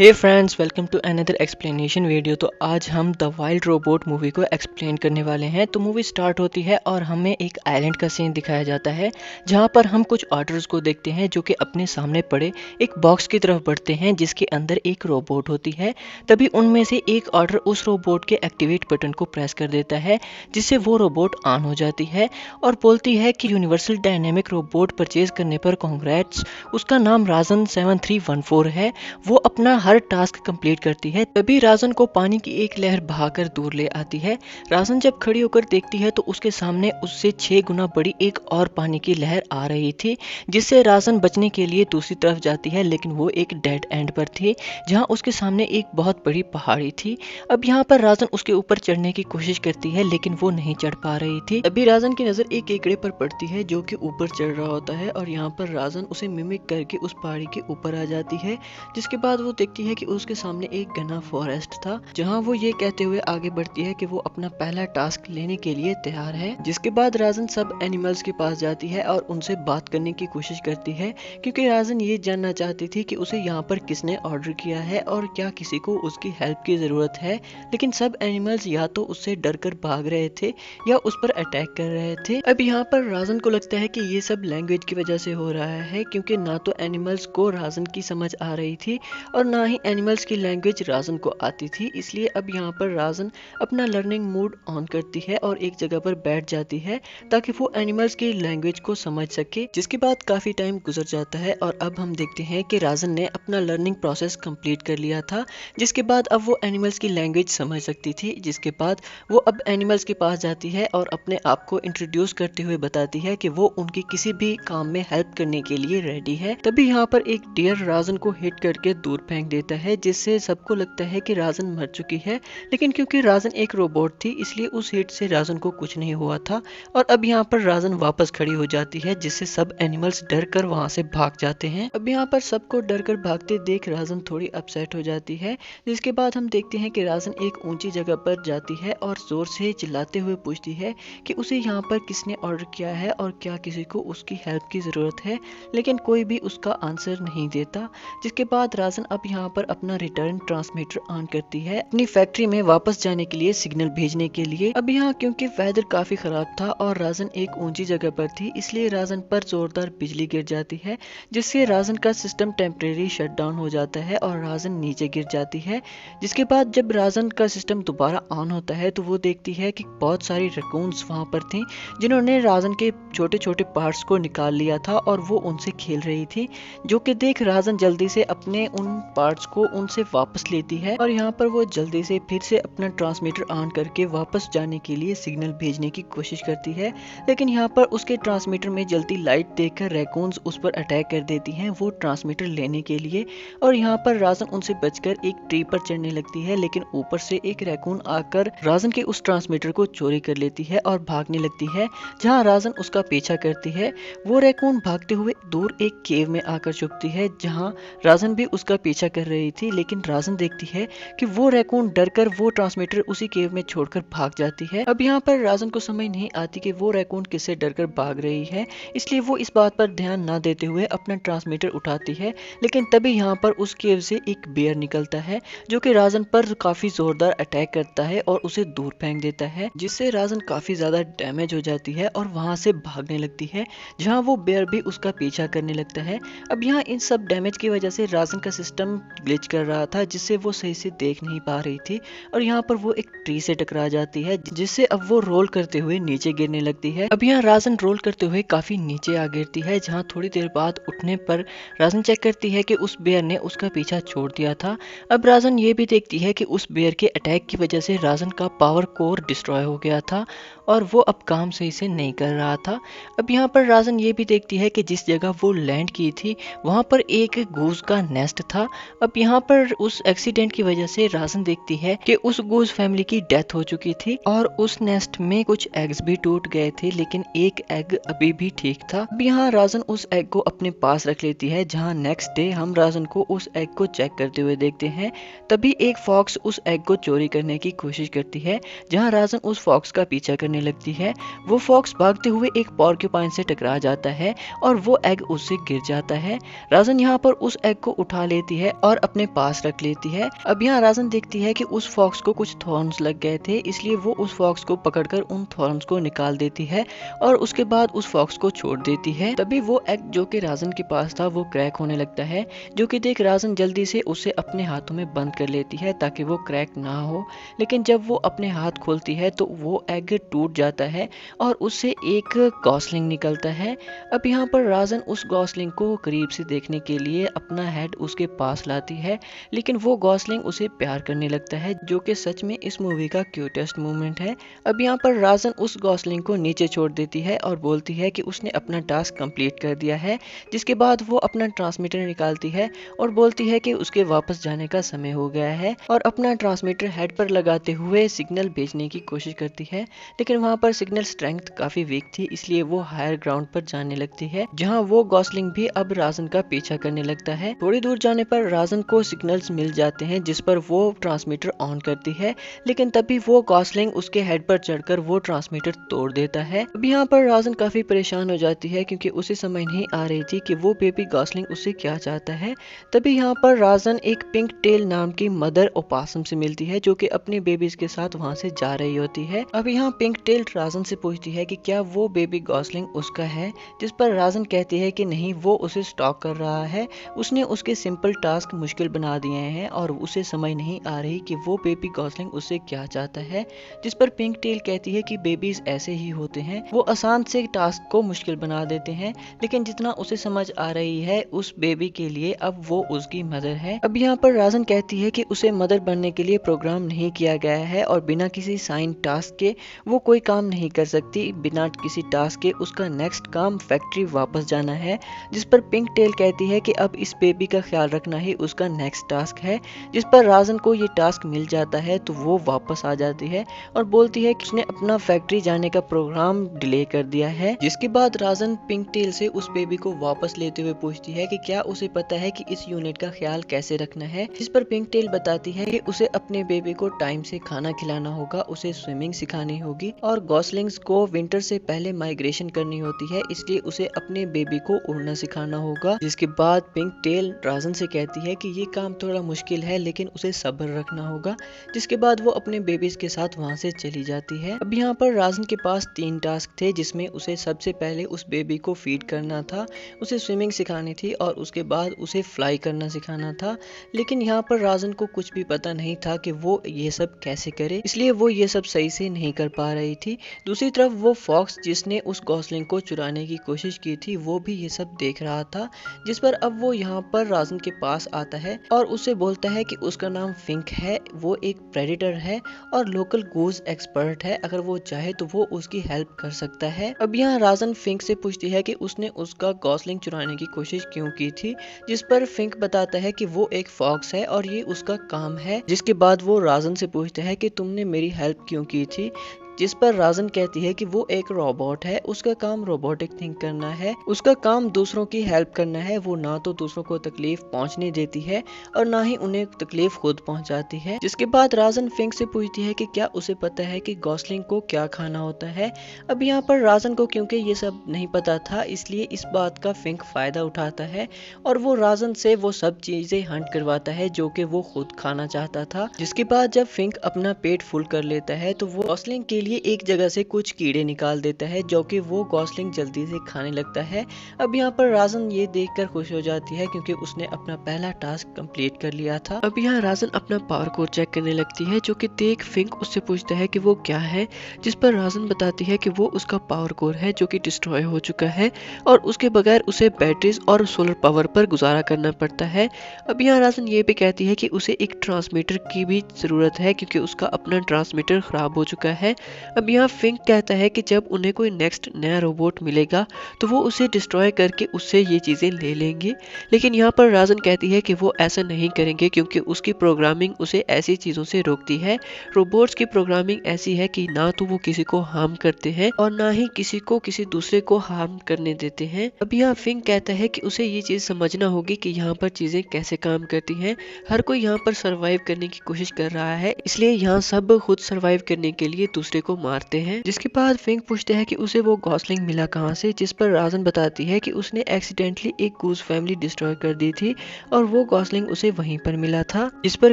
Hey friends, welcome to another explanation video. तो आज हम द वाइल्ड रोबोट मूवी को एक्सप्लेन करने वाले हैं। तो मूवी स्टार्ट होती है और हमें एक आइलैंड का सीन दिखाया जाता है जहां पर हम कुछ ऑर्डर्स को देखते हैं जो कि अपने सामने पड़े एक बॉक्स की तरफ बढ़ते हैं जिसके अंदर एक रोबोट होती है। तभी उनमें से एक ऑर्डर उस रोबोट के एक्टिवेट बटन को प्रेस कर देता है जिससे वो रोबोट ऑन हो जाती है और बोलती है कि यूनिवर्सल डायनेमिक रोबोट परचेज करने पर कांग्रेट्स। उसका नाम राजन 7314 है। वो अपना हर टास्क कंप्लीट करती है। तभी राजन को पानी की एक लहर बहाकर दूर ले आती है। राजन जब खड़ी होकर देखती है तो उसके सामने उससे 6 गुना बड़ी एक और पानी की लहर आ रही थी, जिससे राजन बचने के लिए दूसरी तरफ जाती है, लेकिन वो एक डेड एंड पर थी जहां उसके सामने एक बहुत बड़ी पहाड़ी थी। अब यहाँ पर राजन उसके ऊपर चढ़ने की कोशिश करती है लेकिन वो नहीं चढ़ पा रही थी। अभी राजन की नजर एक केकड़े पर पड़ती है जो कि ऊपर चढ़ रहा होता है और यहाँ पर राजन उसे मिमिक करके उस पहाड़ी के ऊपर आ जाती है। जिसके बाद वो देखती है कि उसके सामने एक घना फॉरेस्ट था जहां वो ये कहते हुए आगे बढ़ती है कि वो अपना पहला टास्क लेने के लिए तैयार है। जिसके बाद राजन सब एनिमल्स के पास जाती है और उनसे बात करने की कोशिश करती है क्योंकि राजन ये जानना चाहती थी कि उसे यहाँ पर किसने ऑर्डर किया है और क्या किसी को उसकी हेल्प की जरूरत है। लेकिन सब एनिमल्स या तो उससे डर कर भाग रहे थे या उस पर अटैक कर रहे थे। अब यहाँ पर राजन को लगता है कि ये सब लैंग्वेज की वजह से हो रहा है क्योंकि ना तो एनिमल्स को राजन की समझ आ रही थी और ना ही एनिमल्स की लैंग्वेज राजन को आती थी। इसलिए अब यहाँ पर राजन अपना लर्निंग मोड ऑन करती है और एक जगह पर बैठ जाती है ताकि वो एनिमल्स की लैंग्वेज को समझ सके। जिसके बाद काफी टाइम गुजर जाता है और अब हम देखते हैं कि राजन ने अपना लर्निंग प्रोसेस कंप्लीट कर लिया था। जिसके बाद अब वो एनिमल्स की लैंग्वेज समझ सकती थी। जिसके बाद वो अब एनिमल्स के पास जाती है और अपने आप को इंट्रोड्यूस करते हुए बताती है कि वो उनकी किसी भी काम में हेल्प करने के लिए रेडी है। तभी यहाँ पर एक डियर राजन को हिट करके दूर फेंक देता है जिससे सबको लगता है कि राजन मर चुकी है। लेकिन क्योंकि राजन एक रोबोट थी इसलिए उस हिट से राजन को कुछ नहीं हुआ था और अब यहाँ पर राजन वापस खड़ी हो जाती है जिससे सब एनिमल्स डर कर वहां से भाग जाते हैं। अब यहाँ पर सबको डर कर भागते देख राजन थोड़ी अपसेट हो जाती है। जिसके बाद हम देखते हैं कि राजन एक ऊंची जगह पर जाती है और जोर से चिल्लाते हुए पूछती है कि उसे यहाँ पर किसने ऑर्डर किया है और क्या किसी को उसकी हेल्प की जरूरत है। लेकिन कोई भी उसका आंसर नहीं देता। जिसके बाद राजन अब यहाँ पर अपना रिटर्न ट्रांसमीटर ऑन करती है अपनी फैक्ट्री में वापस जाने के लिए सिग्नल भेजने के लिए। अब यहाँ क्योंकि वेदर काफी खराब था और राजन एक ऊंची जगह पर थी इसलिए राजन पर जोरदार बिजली गिर जाती है जिससे राजन का सिस्टम टेम्परेरी शट डाउन हो जाता है और राजन नीचे गिर जाती है। जिसके बाद जब राजन का सिस्टम दोबारा ऑन होता है तो वो देखती है कि बहुत सारी रैकून्स वहां पर थी जिन्होंने राजन के छोटे छोटे पार्ट्स को निकाल लिया था और वो उनसे खेल रही थी। जो कि देख राजन जल्दी से अपने उन पार्ट्स को उनसे वापस लेती है और यहाँ पर वो जल्दी से फिर से अपना ट्रांसमीटर ऑन करके वापस जाने के लिए सिग्नल भेजने की कोशिश करती है। लेकिन यहाँ पर उसके ट्रांसमीटर में जलती लाइट देखकर रैकून्स उस पर अटैक कर देती हैं वो ट्रांसमीटर लेने के लिए और यहाँ पर राजन उनसे बचकर एक ट्री पर चढ़ने लगती है। लेकिन ऊपर से एक रैकून आकर राजन के उस ट्रांसमीटर को चोरी कर लेती है और भागने लगती है जहाँ राजन उसका पीछा करती है। वो रैकून भागते हुए दूर एक केव में आकर छुपती है जहां राजन भी उसका पीछा कर रही थी। लेकिन राजन देखती है कि वो रैकून डरकर वो ट्रांसमीटर उसी केव में छोड़कर भाग जाती है। अब यहाँ पर राजन को समझ नहीं आती कि वो रैकून किससे डरकर भाग रही है, इसलिए वो इस बात पर ध्यान ना देते हुए अपना ट्रांसमीटर उठाती है। लेकिन तभी यहाँ पर उस केव से एक बेयर निकलता है जो कि राजन पर काफी जोरदार अटैक करता है और उसे दूर फेंक देता है जिससे राजन काफी ज्यादा डैमेज हो जाती है और वहां से भागने लगती है जहाँ वो बेयर भी उसका पीछा करने लगता है। अब यहाँ इन सब डैमेज की वजह से राजन का सिस्टम ग्लिच कर रहा था जिससे वो सही से देख नहीं पा रही थी और यहाँ पर वो एक ट्री से टकरा जाती है जिससे अब वो रोल करते हुए नीचे गिरने लगती है। अब यहाँ राजन रोल करते हुए काफी नीचे आ गिरती है जहाँ थोड़ी देर बाद उठने पर राजन चेक करती है कि उस बेयर ने उसका पीछा छोड़ दिया था। अब राजन ये भी देखती है कि उस बेयर के अटैक की वजह से राजन का पावर कोर डिस्ट्रॉय हो गया था और वो अब काम सही से नहीं कर रहा था। अब यहाँ पर राजन ये भी देखती है कि जिस जगह वो लैंड की थी वहां पर एक गूज का नेस्ट था। अब यहाँ पर उस एक्सीडेंट की वजह से राजन देखती है कि उस गूज फैमिली की डेथ हो चुकी थी और उस नेस्ट में कुछ एग्स भी टूट गए थे लेकिन एक एग अभी भी ठीक था। अब यहाँ राजन उस एग को अपने पास रख लेती है जहाँ नेक्स्ट डे हम राजन को उस एग को चेक करते हुए देखते हैं। तभी एक फॉक्स उस एग को चोरी करने की कोशिश करती है जहाँ राजन उस फॉक्स का पीछा करने होने लगती है। वो फॉक्स भागते हुए एक पॉर्क्यूपाइन से टकरा जाता है और वो एग उससे गिर जाता है। राजन यहाँ पर उस एग को उठा लेती है और अपने पास रख लेती है। अब यहाँ राजन देखती है कि उस फॉक्स को कुछ थॉर्न्स लग गए थे, इसलिए वो उस फॉक्स को पकड़कर उन थॉर्न्स को निकाल देती है और उसके बाद उस फॉक्स को छोड़ देती है। तभी वो एग जो कि राजन के पास था वो क्रैक होने लगता है, जो कि देख राजन जल्दी से उसे अपने हाथों में बंद कर लेती है ताकि वो क्रैक ना हो। लेकिन जब वो अपने हाथ खोलती है तो वो एग टूट जाता है और उससे एक गॉसलिंग निकलता है। अब यहाँ पर राजन उस गॉसलिंग को करीब से देखने के लिए अपना हेड उसके पास लाती है, लेकिन वो गॉसलिंग उसे प्यार करने लगता है, जो कि सच में इस मूवी का क्यूटेस्ट मोमेंट है। अब यहाँ पर राजन उस गॉसलिंग को नीचे छोड़ देती है और बोलती है कि उसने अपना टास्क कंप्लीट कर दिया है, जिसके बाद वो अपना ट्रांसमीटर निकालती है और बोलती है कि उसके वापस जाने का समय हो गया है और अपना ट्रांसमीटर हेड पर लगाते हुए सिग्नल भेजने की कोशिश करती है। लेकिन वहाँ पर सिग्नल स्ट्रेंथ काफी वीक थी, इसलिए वो हायर ग्राउंड पर जाने लगती है, जहाँ वो गॉसलिंग भी अब राजन का पीछा करने लगता है। थोड़ी दूर जाने पर राजन को सिग्नल्स मिल जाते हैं, जिस पर वो ट्रांसमीटर ऑन करती है, लेकिन तभी वो गॉसलिंग उसके हेड पर चढ़कर वो ट्रांसमीटर तोड़ देता है। अब यहाँ पर राजन काफी परेशान हो जाती है, क्योंकि उसे समझ नहीं आ रही थी कि वो बेबी गॉसलिंग उससे क्या चाहता है। तभी यहाँ पर राजन एक पिंक टेल नाम की मदर ओपासम से मिलती है, जो कि अपने बेबीज के साथ वहाँ से जा रही होती है। अब यहाँ पिंक टेल राजन से पूछती है कि क्या वो बेबी गॉसलिंग उसका है, जिस पर राजन कहती है कि नहीं, वो उसे स्टॉक कर रहा है, उसने उसके सिंपल टास्क मुश्किल बना दिए हैं और उसे समझ नहीं आ रही कि वो बेबी गॉसलिंग उससे क्या चाहता है। जिस पर पिंक टेल कहती है कि बेबीज ऐसे ही होते हैं, वो आसान से टास्क को मुश्किल बना देते हैं, लेकिन जितना उसे समझ आ रही है उस बेबी के लिए अब वो उसकी मदर है। अब यहाँ पर राजन कहती है कि उसे मदर बनने के लिए प्रोग्राम नहीं किया गया है और बिना किसी साइन टास्क के वो कोई काम नहीं कर सकती। बिना किसी टास्क के उसका नेक्स्ट काम फैक्ट्री वापस जाना है, जिस पर पिंक टेल कहती है कि अब इस बेबी का ख्याल रखना ही उसका नेक्स्ट टास्क है। जिस पर राजन को ये टास्क मिल जाता है तो वो वापस आ जाती है और बोलती है कि उसने अपना फैक्ट्री जाने का प्रोग्राम डिले कर दिया है। जिसके बाद राजन पिंक टेल से उस बेबी को वापस लेते हुए पूछती है कि क्या उसे पता है कि इस यूनिट का ख्याल कैसे रखना है, जिस पर पिंक टेल बताती है कि उसे अपने बेबी को टाइम से खाना खिलाना होगा, उसे स्विमिंग सिखानी होगी और गॉसलिंग्स को विंटर से पहले माइग्रेशन करनी होती है, इसलिए उसे अपने बेबी को उड़ना सिखाना होगा। जिसके बाद पिंक टेल राजन से कहती है कि ये काम थोड़ा मुश्किल है, लेकिन उसे सब्र रखना होगा। जिसके बाद वो अपने बेबीज के साथ वहाँ से चली जाती है। अब यहाँ पर राजन के पास 3 टास्क थे, जिसमें उसे सबसे पहले उस बेबी को फीड करना था, उसे स्विमिंग सिखानी थी और उसके बाद उसे फ्लाई करना सिखाना था। लेकिन यहाँ पर राजन को कुछ भी पता नहीं था कि वो ये सब कैसे करे, इसलिए वो ये सब सही से नहीं कर पा रही थी। दूसरी तरफ वो फॉक्स जिसने उस गॉसलिंग को चुराने की कोशिश की थी, वो भी ये सब देख रहा था। जिस पर अब वो यहाँ पर राजन के पास आता है और उससे बोलता है कि उसका नाम फिंक है, वो एक प्रेडेटर है और लोकल गूज एक्सपर्ट है, अगर वो चाहे तो वो उसकी हेल्प कर सकता है। अब यहाँ राजन फिंक से पूछती है कि उसने उसका गॉसलिंग चुराने की कोशिश क्यों की थी, जिस पर फिंक बताता है कि वो एक फॉक्स है और ये उसका काम है। जिसके बाद वो राजन से पूछता है कि तुमने मेरी हेल्प क्यों की थी, जिस पर राजन कहती है कि वो एक रोबोट है, उसका काम रोबोटिक थिंक करना है, उसका काम दूसरों की हेल्प करना है, वो ना तो दूसरों को तकलीफ पहुंचने देती है और ना ही उन्हें तकलीफ खुद पहुंचाती है। जिसके बाद राजन फिंक से पूछती है कि क्या उसे पता है कि गॉसलिंग को क्या खाना होता है। अब यहाँ पर राजन को क्योंकि ये सब नहीं पता था, इसलिए इस बात का फिंक फायदा उठाता है और वो राजन से वो सब चीजें हंट करवाता है जो कि वो खुद खाना चाहता था। जिसके बाद जब फिंक अपना पेट फुल कर लेता है तो वो गॉसलिंग के लिए एक जगह से कुछ कीड़े निकाल देता है, जो कि वो गॉसलिंग जल्दी से खाने लगता है। अब यहाँ पर राजन ये देखकर खुश हो जाती है, क्योंकि उसने अपना पहला टास्क कंप्लीट कर लिया था। अब यहाँ राजन अपना पावर कोर चेक करने लगती है, जो कि देख फिंक उससे पूछता है कि वो क्या है, जिस पर राजन बताती है कि वो उसका पावर कोर है जो कि डिस्ट्रॉय हो चुका है और उसके बगैर उसे बैटरीज और सोलर पावर पर गुजारा करना पड़ता है। अब यहाँ राजन ये भी कहती है कि उसे एक ट्रांसमीटर की भी जरूरत है, क्योंकि उसका अपना ट्रांसमीटर खराब हो चुका है। अब यहाँ फिंक कहता है कि जब उन्हें कोई नेक्स्ट नया रोबोट मिलेगा तो वो उसे डिस्ट्रॉय करके उससे ये चीजें ले लेंगे। लेकिन यहाँ पर राजन कहती है कि वो ऐसा नहीं करेंगे, क्योंकि उसकी प्रोग्रामिंग उसे ऐसी चीजों से रोकती है। रोबोट्स की प्रोग्रामिंग ऐसी है कि ना तो वो किसी को हार्म करते हैं और ना ही किसी को किसी दूसरे को हार्म करने देते हैं। अब यहाँ फिंक कहता है कि उसे ये चीज समझना होगी कि यहाँ पर चीजें कैसे काम करती हैं। हर कोई यहाँ पर सर्वाइव करने की कोशिश कर रहा है, इसलिए यहाँ सब खुद सर्वाइव करने के लिए दूसरे दूसरे को मारते हैं। जिसके बाद फिंक पूछते हैं कि उसे वो गॉसलिंग मिला कहाँ से, जिस पर राजन बताती है कि उसने एक्सीडेंटली एक गूज फैमिली डिस्ट्रॉय कर दी थी और वो गॉसलिंग उसे वहीं पर मिला था। जिस पर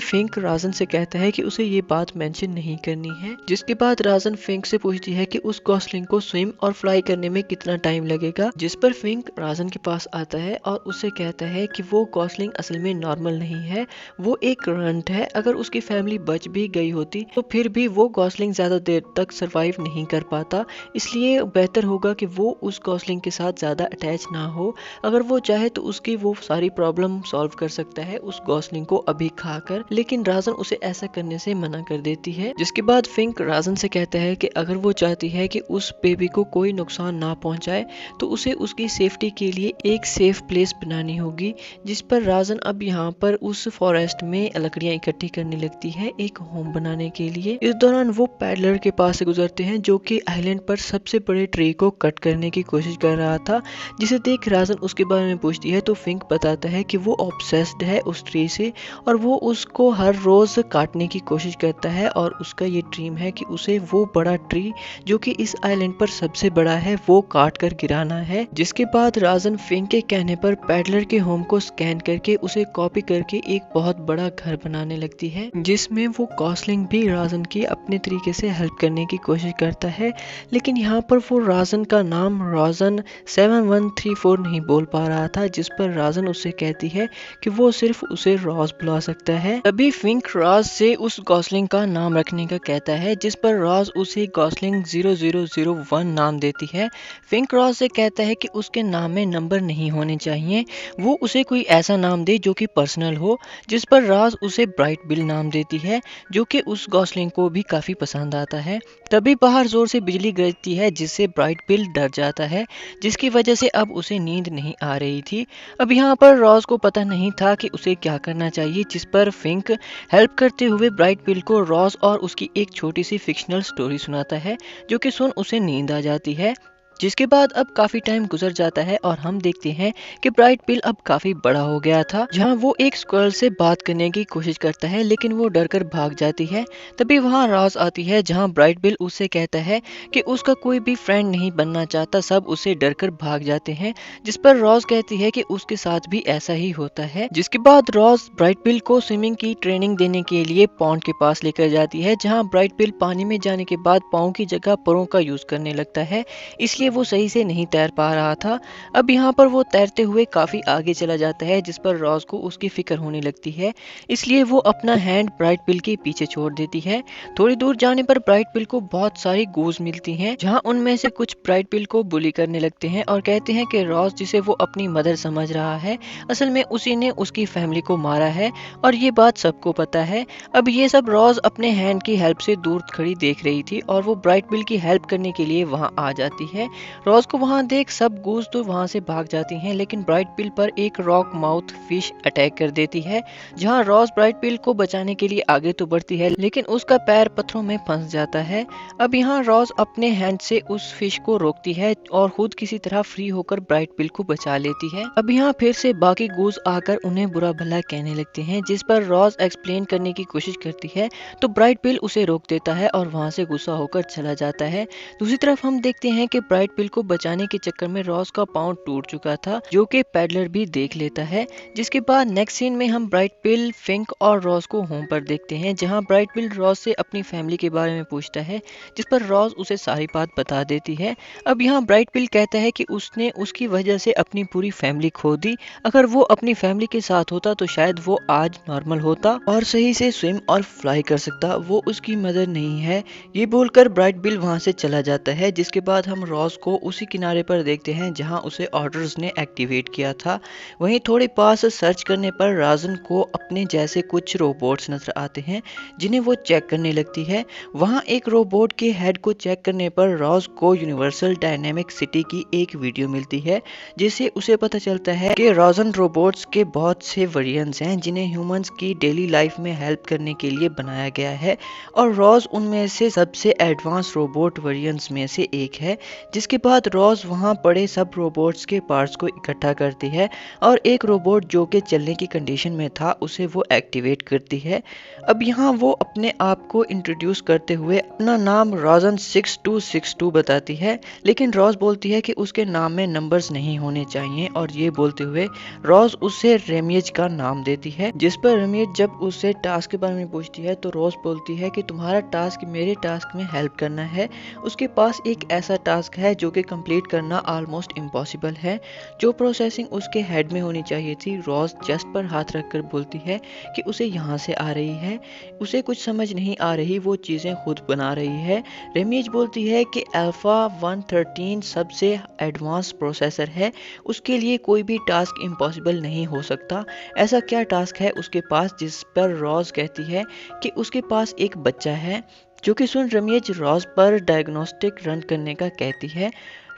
फिंक राजन से कहता है कि उसे ये बात मेंशन नहीं करनी है। जिसके बाद राजन फिंक से पूछती है कि उस गॉसलिंग को स्विम और फ्लाई करने में कितना टाइम लगेगा, जिस पर फिंक राजन के पास आता है और उससे कहता है कि वो गॉसलिंग असल में नॉर्मल नहीं है, वो एक रंट है। अगर उसकी फैमिली बच भी गई होती तो फिर भी वो गॉसलिंग ज्यादा देर तक सरवाइव नहीं कर पाता, इसलिए बेहतर होगा कि वो उस गॉसलिंग के साथ ज्यादा अटैच ना हो। अगर वो चाहे तो उसकी वो सारी प्रॉब्लम सॉल्व कर सकता है उस गॉसलिंग को अभी खाकर, लेकिन राजन उसे ऐसा करने से मना कर देती है। जिसके बाद फिंक राजन से कहता है कि अगर वो चाहती है कि उस बेबी को कोई नुकसान ना पहुंचाए तो उसे उसकी सेफ्टी के लिए एक सेफ प्लेस बनानी होगी। जिस पर राजन अब यहाँ पर उस फॉरेस्ट में लकड़ियां इकट्ठी करने लगती है एक होम बनाने के लिए। इस दौरान वो पैडलर के पास से गुजरते हैं जो कि आइलैंड पर सबसे बड़े ट्री को कट करने की कोशिश कर रहा था, जिसे देख राजन उसके बारे में पूछती है तो फिंक बताता है कि वो ऑब्सेस्ड है उस ट्री से और वो उसको हर रोज काटने की कोशिश करता है और उसका ये ड्रीम है कि उसे वो बड़ा ट्री जो कि इस आइलैंड पर सबसे बड़ा है वो काट कर गिराना है। जिसके बाद राजन फिंक के कहने पर पैडलर के होम को स्कैन करके उसे कॉपी करके एक बहुत बड़ा घर बनाने लगती है, जिसमें वो गॉसलिंग भी राजन की अपने तरीके से हेल्प करने की कोशिश करता है। लेकिन यहाँ पर वो राजन का नाम राजन 7134 नहीं बोल पा रहा था, जिस पर राजन उससे कहती है कि वो सिर्फ उसे रॉज बुला सकता है। तभी फिंक राज से उस गॉसलिंग का नाम रखने का कहता है, जिस पर राज उसे गॉसलिंग 0001 नाम देती है। फिंक राज से कहता है कि उसके नाम में नंबर नहीं होने चाहिए, वो उसे कोई ऐसा नाम दे जो कि पर्सनल हो। जिस पर राज उसे ब्राइट बिल नाम देती है जो कि उस गॉसलिंग को भी काफी पसंद आता है। तभी बाहर जोर से बिजली गरजती है जिससे ब्राइट बिल डर जाता है, जिसकी वजह से अब उसे नींद नहीं आ रही थी। अब यहाँ पर रॉज को पता नहीं था कि उसे क्या करना चाहिए, जिस पर फिंक हेल्प करते हुए ब्राइट बिल को रॉज और उसकी एक छोटी सी फिक्शनल स्टोरी सुनाता है जो कि सुन उसे नींद आ जाती है। जिसके बाद अब काफी टाइम गुजर जाता है और हम देखते हैं कि ब्राइट बिल अब काफी बड़ा हो गया था, जहां वो एक स्क्वायरल से बात करने की कोशिश करता है लेकिन वो डरकर भाग जाती है। तभी वहां रॉज आती है जहां ब्राइट बिल उससे कहता है कि उसका कोई भी फ्रेंड नहीं बनना चाहता, सब उसे डरकर भाग जाते हैं। जिस पर रॉज कहती है कि उसके साथ भी ऐसा ही होता है। जिसके बाद रॉज ब्राइट बिल को स्विमिंग की ट्रेनिंग देने के लिए पॉन्ड के पास लेकर जाती है, जहाँ ब्राइट बिल पानी में जाने के बाद पाँव की जगह पैरों का यूज करने लगता है, इसलिए वो सही से नहीं तैर पा रहा था। अब यहाँ पर वो तैरते हुए काफी आगे चला जाता है, जिस पर रॉज को उसकी फिक्र होने लगती है, इसलिए वो अपना हैंड ब्राइट बिल के पीछे छोड़ देती है। थोड़ी दूर जाने पर ब्राइट बिल को बहुत सारी गूज मिलती हैं, जहाँ उनमें से कुछ ब्राइट बिल को बुली करने लगते हैं और कहते हैं कि रॉज, जिसे वो अपनी मदर समझ रहा है, असल में उसी ने उसकी फैमिली को मारा है और ये बात सबको पता है। अब ये सब रॉज अपने हैंड की हेल्प से दूर खड़ी देख रही थी और वो ब्राइट बिल की हेल्प करने के लिए वहाँ आ जाती है। रॉज को वहां देख सब गूज तो वहां से भाग जाती हैं, लेकिन ब्राइट बिल पर एक रॉक माउथ फिश अटैक कर देती है, जहां रॉज ब्राइट बिल को बचाने के लिए आगे तो बढ़ती है लेकिन उसका पैर पत्थरों में फंस जाता है। अब यहाँ रॉज अपने हैंड से उस फिश को रोकती है और खुद किसी तरह फ्री होकर ब्राइट बिल को बचा लेती है। अब यहाँ फिर से बाकी गूज आकर उन्हें बुरा भला कहने लगते हैं, जिस पर रॉज एक्सप्लेन करने की कोशिश करती है तो ब्राइट बिल उसे रोक देता है और वहां से गुस्सा होकर चला जाता है। दूसरी तरफ हम देखते हैं कि ब्राइट बिल को बचाने के चक्कर में रॉज का पाँव टूट चुका था, जो कि पैडलर भी देख लेता है। जिसके बाद नेक्स्ट सीन में हम ब्राइट बिल, फिंक और रॉज को होम पर देखते हैं, जहां ब्राइट बिल रॉज से अपनी फैमिली के बारे में पूछता है, जिस पर रॉज उसे सारी बात बता देती है। अब यहाँ ब्राइट बिल कहता है कि उसने उसकी वजह से अपनी पूरी फैमिली खो दी, अगर वो अपनी फैमिली के साथ होता तो शायद वो आज नॉर्मल होता और सही से स्विम और फ्लाई कर सकता, वो उसकी मदर नहीं है। ये बोलकर ब्राइट बिल वहां से चला जाता है। जिसके बाद हम रॉज को उसी किनारे पर देखते हैं जहां उसे ऑर्डर्स ने एक्टिवेट किया था। वहीं थोड़े पास सर्च करने पर राजन को अपने जैसे कुछ रोबोट्स नजर आते हैं, जिन्हें वो चेक करने लगती है। वहां एक रोबोट के हेड को चेक करने पर रॉज को यूनिवर्सल डायनेमिक सिटी की एक वीडियो मिलती है, जिससे उसे पता चलता है कि राजन रोबोट्स के बहुत से वेरिएंट्स हैं जिन्हें ह्यूमंस की डेली लाइफ में हेल्प करने के लिए बनाया गया है और रॉज उनमें से सबसे एडवांस रोबोट वेरिएंट्स में से एक है। जिसके जिसके बाद रॉज वहाँ पड़े सब रोबोट्स के पार्ट्स को इकट्ठा करती है और एक रोबोट जो कि चलने की कंडीशन में था उसे वो एक्टिवेट करती है। अब यहाँ वो अपने आप को इंट्रोड्यूस करते हुए अपना नाम रोजन 6262 बताती है, लेकिन रॉज बोलती है कि उसके नाम में नंबर्स नहीं होने चाहिए और ये बोलते हुए रॉज उसे रेमियज का नाम देती है। जिस पर रेमियज जब उससे टास्क के बारे में पूछती है तो रॉज बोलती है कि तुम्हारा टास्क मेरे टास्क में हेल्प करना है। उसके पास एक ऐसा टास्क है जो कि कंप्लीट करना ऑलमोस्ट इम्पॉसिबल है। जो प्रोसेसिंग उसके हेड में होनी चाहिए थी, रॉज चेस्ट पर हाथ रखकर बोलती है कि उसे यहाँ से आ रही है। उसे कुछ समझ नहीं आ रही, वो चीज़ें खुद बना रही है। रेमियज बोलती है कि अल्फा 113 सबसे एडवांस प्रोसेसर है, उसके लिए कोई भी टास्क इम्पॉसिबल नहीं हो सकता। ऐसा क्या टास्क है उसके पास? जिस पर रॉज कहती है कि उसके पास एक बच्चा है, जो कि सुन रेमियज रॉज पर डायग्नोस्टिक रन करने का कहती है।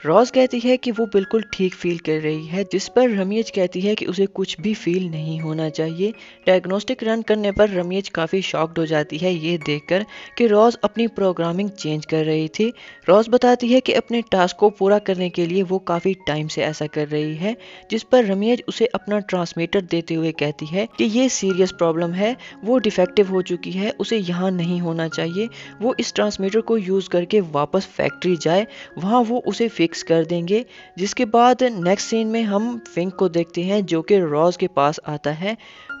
रॉज कहती है कि वो बिल्कुल ठीक फील कर रही है, जिस पर रेमियज कहती है कि उसे कुछ भी फील नहीं होना चाहिए। डायग्नोस्टिक रन करने पर रेमियज काफ़ी शॉक्ड हो जाती है ये देखकर कि रॉज अपनी प्रोग्रामिंग चेंज कर रही थी। रॉज बताती है कि अपने टास्क को पूरा करने के लिए वो काफ़ी टाइम से ऐसा कर रही है, जिस पर रेमियज उसे अपना ट्रांसमीटर देते हुए कहती है कि ये सीरियस प्रॉब्लम है, वो डिफेक्टिव हो चुकी है, उसे यहाँ नहीं होना चाहिए। वो इस ट्रांसमीटर को यूज़ करके वापस फैक्ट्री जाए, वहाँ वो उसे फिक्स कर देंगे। जिसके बाद नेक्स्ट सीन में हम फिंक को देखते हैं जो कि रॉज के पास आता है।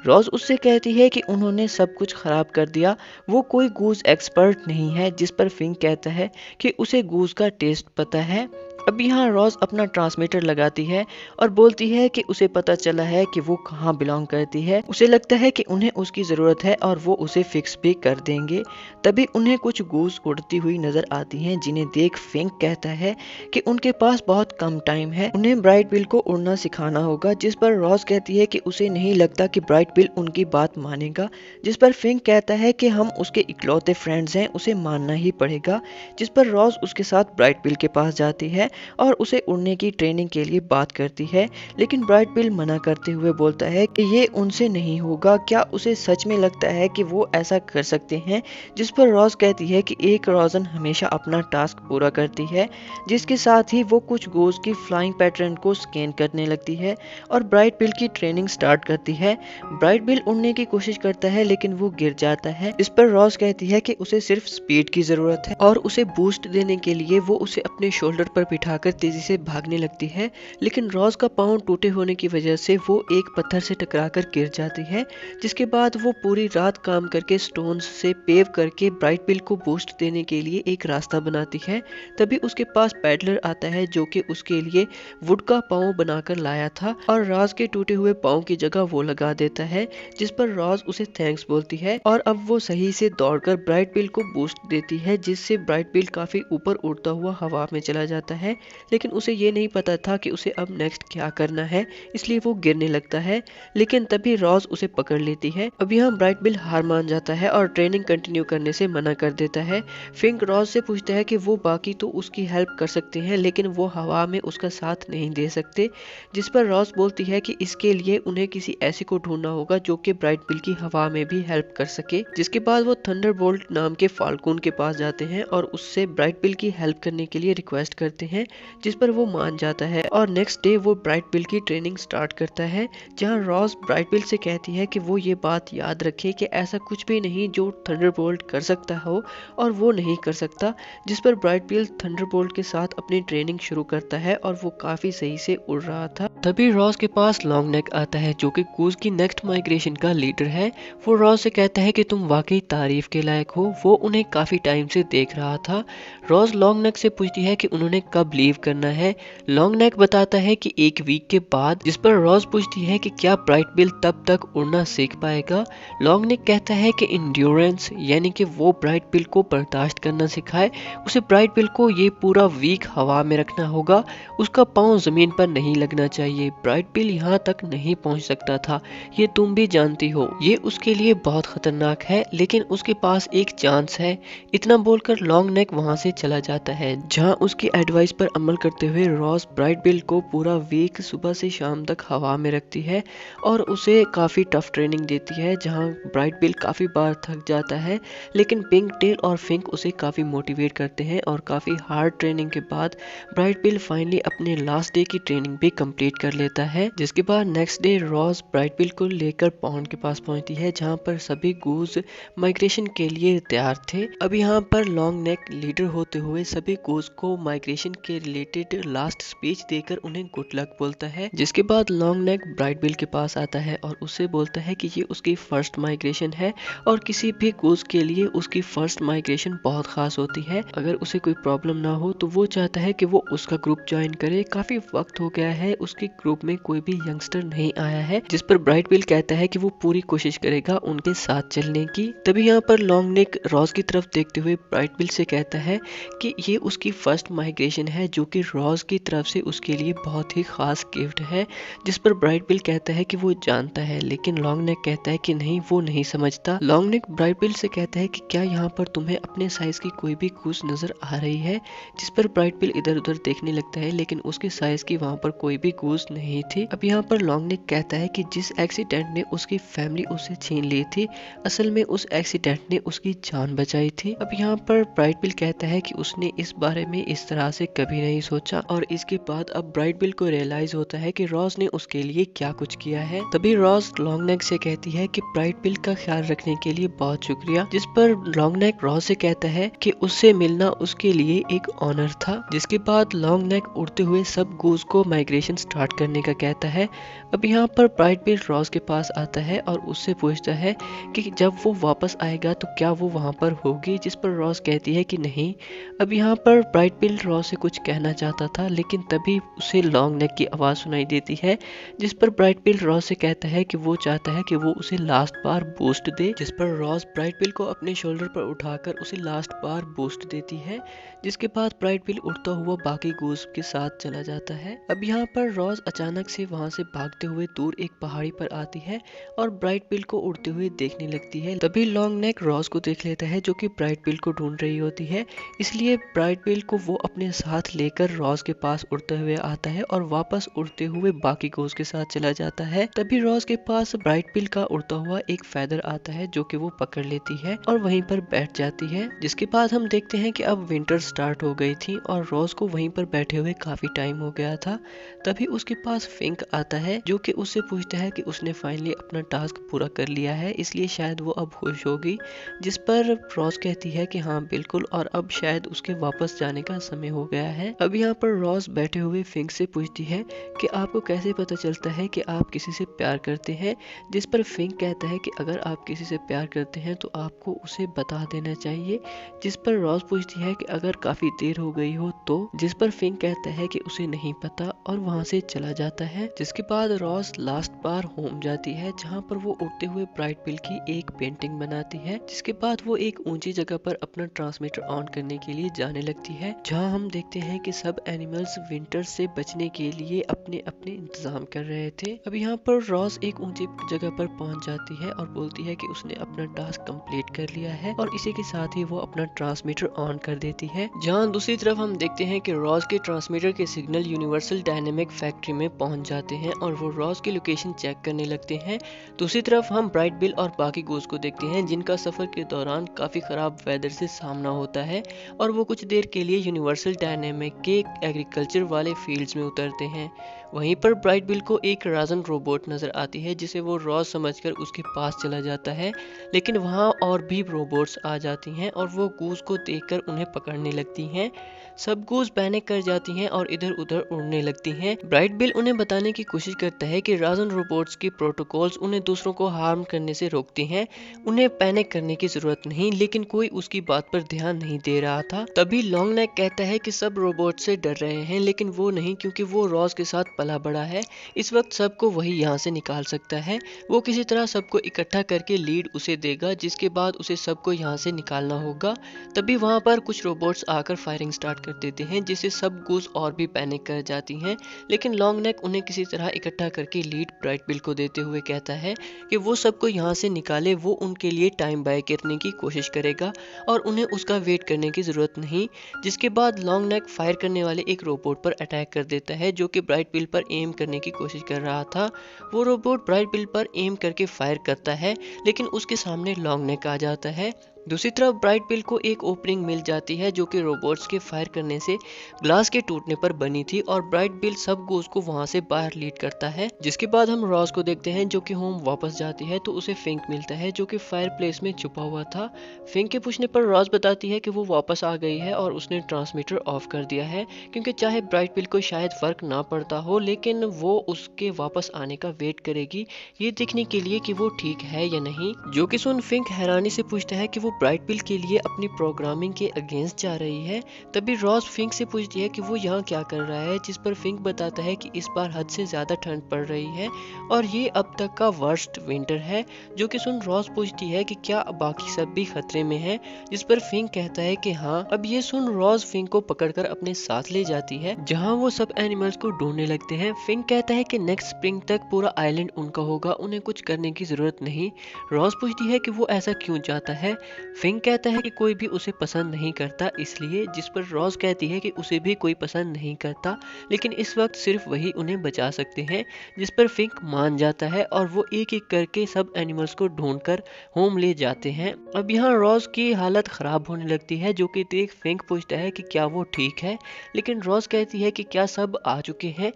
रॉज उससे कहती है कि उन्होंने सब कुछ खराब कर दिया, वो कोई गूज एक्सपर्ट नहीं है। जिस पर फिंक कहता है कि उसे गूज का टेस्ट पता है। अब यहाँ रॉज अपना ट्रांसमीटर लगाती है और बोलती है कि उसे पता चला है कि वो कहाँ बिलोंग करती है। उसे लगता है कि उन्हें उसकी ज़रूरत है और वो उसे फिक्स भी कर देंगे। तभी उन्हें कुछ गूज उड़ती हुई नज़र आती हैं, जिन्हें देख फिंक कहता है कि उनके पास बहुत कम टाइम है, उन्हें ब्राइट बिल को उड़ना सिखाना होगा। जिस पर रॉज कहती है कि उसे नहीं लगता कि ब्राइट बिल उनकी बात मानेगा। जिस पर फिंक कहता है कि हम उसके इकलौते फ्रेंड्स हैं, उसे मानना ही पड़ेगा। जिस पर रॉज उसके साथ ब्राइट बिल के पास जाती है और उसे उड़ने की ट्रेनिंग के लिए बात करती है, लेकिन ब्राइट बिल मना करते हुए बोलता है कि ये उनसे नहीं होगा। क्या उसे सच में लगता है कि वो ऐसा कर सकते हैं? जिस पर रॉज कहती है कि एक रोजन हमेशा अपना टास्क पूरा करती है। जिसके साथ ही वो कुछ गोज की फ्लाइंग पैटर्न को स्कैन करने लगती है और ब्राइट बिल की ट्रेनिंग स्टार्ट करती है। ब्राइट बिल उड़ने की कोशिश करता है लेकिन वो गिर जाता है। इस पर रॉज कहती है कि उसे सिर्फ स्पीड की जरूरत है और उसे बूस्ट देने के लिए वो उसे अपने शोल्डर पर बिठाकर तेजी से भागने लगती है, लेकिन रॉज का पाँव टूटे होने की वजह से वो एक पत्थर से टकराकर गिर जाती है। जिसके बाद वो पूरी रात काम करके स्टोन्स से पेव करके ब्राइट बिल को बूस्ट देने के लिए एक रास्ता बनाती है। तभी उसके पास पैडलर आता है जो कि उसके लिए वुड का पाँव बनाकर लाया था और रॉज के टूटे हुए पाँव की जगह वो लगा देता है। जिस पर रॉज उसे थैंक्स बोलती है और अब वो सही से दौड़कर ब्राइट बिल को बूस्ट देती है, जिससे ब्राइट बिल काफी ऊपर उड़ता हुआ हवा में चला जाता है। लेकिन उसे ये नहीं पता था कि उसे अब नेक्स्ट क्या करना है, इसलिए वो गिरने लगता है। लेकिन तभी रॉज उसे पकड़ लेती है। अब यहाँ ब्राइट बिल हार मान जाता है और ट्रेनिंग कंटिन्यू करने से मना कर देता है। फिंक रॉज से पूछता है कि वो बाकी तो उसकी हेल्प कर सकते हैं लेकिन वो हवा में उसका साथ नहीं दे सकते। जिस पर रॉज बोलती है कि इसके लिए उन्हें किसी ऐसे को ढूंढना होगा जो कि ब्राइट बिल की हवा में भी हेल्प कर सके। जिसके बाद वो थंडरबोल्ट नाम के फाल्कन के पास जाते हैं और उससे ब्राइट बिल की हेल्प करने के लिए रिक्वेस्ट करते हैं, जिस पर वो मान जाता है और नेक्स्ट डे वो ब्राइट बिल की ट्रेनिंग स्टार्ट करता है। जहां रॉज ब्राइट बिल से कहती है कि वो ये बात याद रखे कि ऐसा कुछ भी नहीं जो थंडरबोल्ट कर सकता हो और वो नहीं कर सकता। जिस पर ब्राइट बिल थंडरबोल्ट के साथ अपनी ट्रेनिंग शुरू करता है और वो काफी सही से उड़ रहा था। तभी रॉज के पास लॉन्ग नेक आता है जो कि कूज की नेक्स्ट माइग्रेशन का लीडर है। वो रॉज से कहता है कि तुम वाकई तारीफ के लायक हो। वो उन्हें काफी टाइम से देख रहा था। रॉज लॉन्ग नेक से पूछती है कि उन्होंने कब लीव करना है। लॉन्ग नेक बताता है कि 1 वीक के बाद। जिस पर रॉज पूछती है कि क्या ब्राइट बिल तब तक उड़ना सीख पाएगा। लॉन्ग नेक कहता है कि इंड्योरेंस यानी कि वो ब्राइट बिल को बर्दाश्त करना सिखाए। उसे ब्राइट बिल को ये पूरा वीक हवा में रखना होगा, उसका पाँव जमीन पर नहीं लगना चाहिए। ब्राइट बिल यहाँ तक नहीं पहुँच सकता था, ये तुम भी जानती हो। ये उसके लिए बहुत खतरनाक है लेकिन उसके पास एक चांस है। इतना बोलकर लॉन्ग नेक वहाँ से चला जाता है। जहाँ उसकी एडवाइस एडवाइस पर अमल करते हुए रॉस ब्राइट बिल को पूरा वीक सुबह से शाम तक हवा में रखती है और उसे काफ़ी टफ ट्रेनिंग देती है, जहां ब्राइट बिल काफ़ी बार थक जाता है। लेकिन पिंक टेल और फिंक उसे काफ़ी मोटिवेट करते हैं और काफ़ी हार्ड ट्रेनिंग के बाद ब्राइट बिल फाइनली अपने लास्ट डे की ट्रेनिंग भी कंप्लीट कर लेता है। जिसके बाद next day Ross bright bill को लेकर पॉन्ड के पास पहुंचती है, जहां पर सभी गूज माइग्रेशन के लिए तैयार थे। अब यहाँ पर लॉन्ग नेक लीडर होते हुए सभी गूज को माइग्रेशन के रिलेटेड लास्ट स्पीच देकर उन्हें गुड लक बोलता है। जिसके बाद लॉन्ग नेक ब्राइट बिल के पास आता है और उससे बोलता है कि ये उसकी फर्स्ट माइग्रेशन है और किसी भी गूज के लिए उसकी फर्स्ट माइग्रेशन बहुत खास होती है। अगर उसे कोई प्रॉब्लम ना हो तो वो चाहता है कि वो उसका ग्रुप ज्वाइन करे। काफी वक्त हो गया है, उसके ग्रुप में कोई भी यंगस्टर नहीं आया है। जिस पर ब्राइट बिल कहता है कि वो पूरी कोशिश करेगा उनके साथ चलने की। तभी यहाँ पर लॉन्ग नेक रॉस की तरफ देखते हुए ब्राइट बिल से कहता है कि ये उसकी फर्स्ट माइग्रेशन है, जो कि रॉस की तरफ से उसके लिए बहुत ही खास गिफ्ट है। जिस पर ब्राइट बिल कहता है कि वो जानता है, लेकिन लॉन्ग नेक कहता है कि नहीं, वो नहीं समझता। लॉन्ग नेक ब्राइट बिल से कहता है कि क्या यहाँ पर तुम्हें अपने साइज की कोई भी गूज नजर आ रही है। जिस पर ब्राइट बिल इधर उधर देखने लगता है, लेकिन उसके साइज की वहाँ पर कोई भी गूज नहीं थी। अब यहाँ पर लॉन्ग नेक कहता है कि जिस एक्सीडेंट ने उसकी फैमिली उसे छीन ली थी, असल में उस एक्सीडेंट ने उसकी जान बचाई थी। अब यहाँ पर ब्राइट बिल कहता है कि उसने इस बारे में इस तरह से कभी नहीं सोचा और इसके बाद अब ब्राइट बिल को रियलाइज होता है कि रॉस ने उसके लिए क्या कुछ किया है। तभी रॉस लॉन्ग नेक से कहती है कि ब्राइट बिल का ख्याल रखने के लिए बहुत शुक्रिया। जिस पर लॉन्ग नेक रॉस से कहता है कि उससे मिलना उसके लिए एक ऑनर था। जिसके बाद लॉन्ग नेक उड़ते हुए सब गूज को माइग्रेशन स्टार्ट करने का कहता है। अब यहाँ पर ब्राइट बिल रॉस के पास आता है और उससे पूछता है कि जब वो वापस आएगा तो क्या वो वहां पर होगी। जिस पर रॉस कहती है कि नहीं। अब यहाँ पर ब्राइट बिल रॉस से कुछ कहना चाहता था, लेकिन तभी उसे लॉन्ग नेक की आवाज सुनाई देती है। जिस पर ब्राइट बिल रॉस से कहता है कि वो चाहता है कि वो उसे लास्ट बार बूस्ट दे। जिस पर रॉस ब्राइट बिल को अपने शोल्डर पर उठाकर उसे लास्ट बार बूस्ट देती है। जिसके बाद ब्राइट बिल उड़ता हुआ बाकी गूज के साथ चला जाता है। अब यहाँ पर रॉस अचानक से वहां से भागते हुए दूर एक पहाड़ी पर आती है और ब्राइट बिल को उड़ते हुए देखने लगती है। तभी लॉन्ग नेक रॉस को देख लेता है, जो कि ब्राइट बिल को ढूंढ रही होती है। इसलिए ब्राइट बिल को वो अपने साथ लेकर रॉस के पास उड़ते हुए आता है और वापस उड़ते हुए बाकी गूज के साथ चला जाता है। तभी रॉस के पास ब्राइट बिल का उड़ता हुआ एक फेदर आता है, जो कि वो पकड़ लेती है और वहीं पर बैठ जाती है। जिसके बाद हम देखते हैं कि अब विंटर स्टार्ट हो गई थी और रॉस को वहीं पर बैठे हुए काफी टाइम हो गया था। तभी उसके पास फिंक आता है, जो कि उससे पूछता है कि उसने फाइनली अपना टास्क पूरा कर लिया है, इसलिए शायद वो अब खुश होगी। जिस पर रॉस कहती है कि हाँ बिल्कुल, और अब शायद उसके वापस जाने का समय हो गया है। अब यहाँ पर रॉस बैठे हुए फिंक से पूछती है कि आपको कैसे पता चलता है कि आप किसी से प्यार करते हैं। जिस पर फिंक कहता है कि अगर आप किसी से प्यार करते हैं तो आपको उसे बता देना चाहिए। जिस पर रॉस पूछती है कि अगर काफी देर हो गई हो तो। जिस पर फिंक कहता है कि उसे नहीं पता और वहां से चला जाता है। जिसके बाद रॉस लास्ट बार होम जाती है, जहां पर वो उड़ते हुए ब्राइट बिल की एक पेंटिंग बनाती है। जिसके बाद वो एक ऊंची जगह पर अपना ट्रांसमीटर ऑन करने के लिए जाने लगती है, जहां हम देखते हैं कि सब एनिमल्स विंटर से बचने के लिए अपने अपने इंतजाम कर रहे थे। अब यहाँ पर रॉस एक ऊंची जगह पर पहुंच जाती है और बोलती है कि उसने अपना टास्क कंप्लीट कर लिया है और इसी के साथ ही वो अपना ट्रांसमीटर ऑन कर देती है। जहां दूसरी तरफ हम देखते हैं कि रॉस के ट्रांसमीटर के सिग्नल यूनिवर्सल डायनेमिक फैक्ट्री में पहुंच जाते हैं और वो रॉस की लोकेशन चेक करने लगते हैं। दूसरी तरफ हम ब्राइट बिल और बाकी गूज को देखते हैं, जिनका सफर के दौरान काफी खराब वेदर से सामना होता है और वो कुछ देर के लिए यूनिवर्सल डायनेमिक के एग्रीकल्चर वाले फील्ड्स में उतरते हैं। वहीं पर ब्राइट बिल को एक राजन रोबोट नजर आती है, जिसे वो रॉस समझकर उसके पास चला जाता है, लेकिन वहां और भी रोबोट्स आ जाती हैं और वो गूज को देखकर उन्हें पकड़ने लगती हैं। सब गूज पैनिक कर जाती हैं और इधर उधर उड़ने लगती हैं। ब्राइट बिल उन्हें बताने की कोशिश करता है कि राजन रोबोट्स के प्रोटोकॉल्स उन्हें दूसरों को हार्म करने से रोकती हैं, उन्हें पैनिक करने की जरूरत नहीं, लेकिन कोई उसकी बात पर ध्यान नहीं दे रहा था। तभी लॉन्ग नेक कहता है कि सब रोबोट से डर रहे हैं, लेकिन वो नहीं, क्योंकि वो रॉस के साथ पला बड़ा है। इस वक्त सबको वही यहाँ से निकाल सकता है। वो किसी तरह सबको इकट्ठा करके लीड उसे देगा, जिसके बाद उसे सबको यहाँ से निकालना होगा। तभी वहाँ पर कुछ रोबोट्स आकर फायरिंग स्टार्ट कर देते हैं, जिससे सब गूज और भी पैनिक कर जाती हैं। लेकिन लॉन्ग नेक उन्हें किसी तरह इकट्ठा करके लीड ब्राइट बिल को देते हुए कहता है कि वो सबको यहाँ से निकाले, वो उनके लिए टाइम बाय करने की कोशिश करेगा और उन्हें उसका वेट करने की जरूरत नहीं। जिसके बाद लॉन्ग नेक अचानक फायर करने वाले एक रोबोट पर अटैक कर देता है जो कि ब्राइट पिल पर एम करने की कोशिश कर रहा था। वो रोबोट ब्राइट पिल पर एम करके फायर करता है, लेकिन उसके सामने लॉन्ग नेक आ जाता है। दूसरी तरफ ब्राइट पिल को एक ओपनिंग मिल जाती है जो कि रोबोट्स के फायर करने से ग्लास के टूटने पर बनी थी, और ब्राइट पिल सब गोज को वहां से बाहर लीड करता है। जिसके बाद हम रॉस को देखते हैं जो कि होम वापस जाती है, तो उसे फिंक मिलता है जो कि फायर प्लेस में छुपा हुआ था। फिंक के पूछने पर रॉस बताती है कि वो वापस आ गई है और उसने ट्रांसमीटर ऑफ कर दिया है, क्योंकि चाहे ब्राइट पिल को शायद फर्क ना पड़ता हो, लेकिन वो उसके वापस आने का वेट करेगी, ये देखने के लिए कि वो ठीक है या नहीं। जो कि सुन फिंक हैरानी से पूछता है कि वो ब्राइट पिल के लिए अपनी प्रोग्रामिंग के अगेंस्ट जा रही है। तभी रॉस फिंक से पूछती है कि वो यहाँ क्या कर रहा है, जिस पर फिंक बताता है कि इस बार हद से ज्यादा ठंड पड़ रही है और ये अब तक का वर्स्ट विंटर है। जो कि सुन रॉस पूछती है कि क्या बाकी सब भी खतरे में है, जिस पर फिंक कहता है कि हाँ। अब ये सुन रॉस फिंक को पकड़कर अपने साथ ले जाती है, जहाँ वो सब एनिमल्स को ढूंढने लगते हैं। फिंक कहता है कि नेक्स्ट स्प्रिंग तक पूरा आइलैंड उनका होगा, उन्हें कुछ करने की जरूरत नहीं। रॉस पूछती है कि वो ऐसा क्यों चाहता है। फिंक कहता है कि कोई भी उसे पसंद नहीं करता इसलिए, जिस पर रॉस कहती है कि उसे भी कोई पसंद नहीं करता, लेकिन इस वक्त सिर्फ वही उन्हें बचा सकते हैं। जिस पर फिंक मान जाता है और वो एक एक करके सब एनिमल्स को ढूंढकर होम ले जाते हैं। अब यहाँ रॉस की हालत खराब होने लगती है, जो कि देख फिंक पूछता है कि क्या वो ठीक है, लेकिन रॉस कहती है कि क्या सब आ चुके हैं।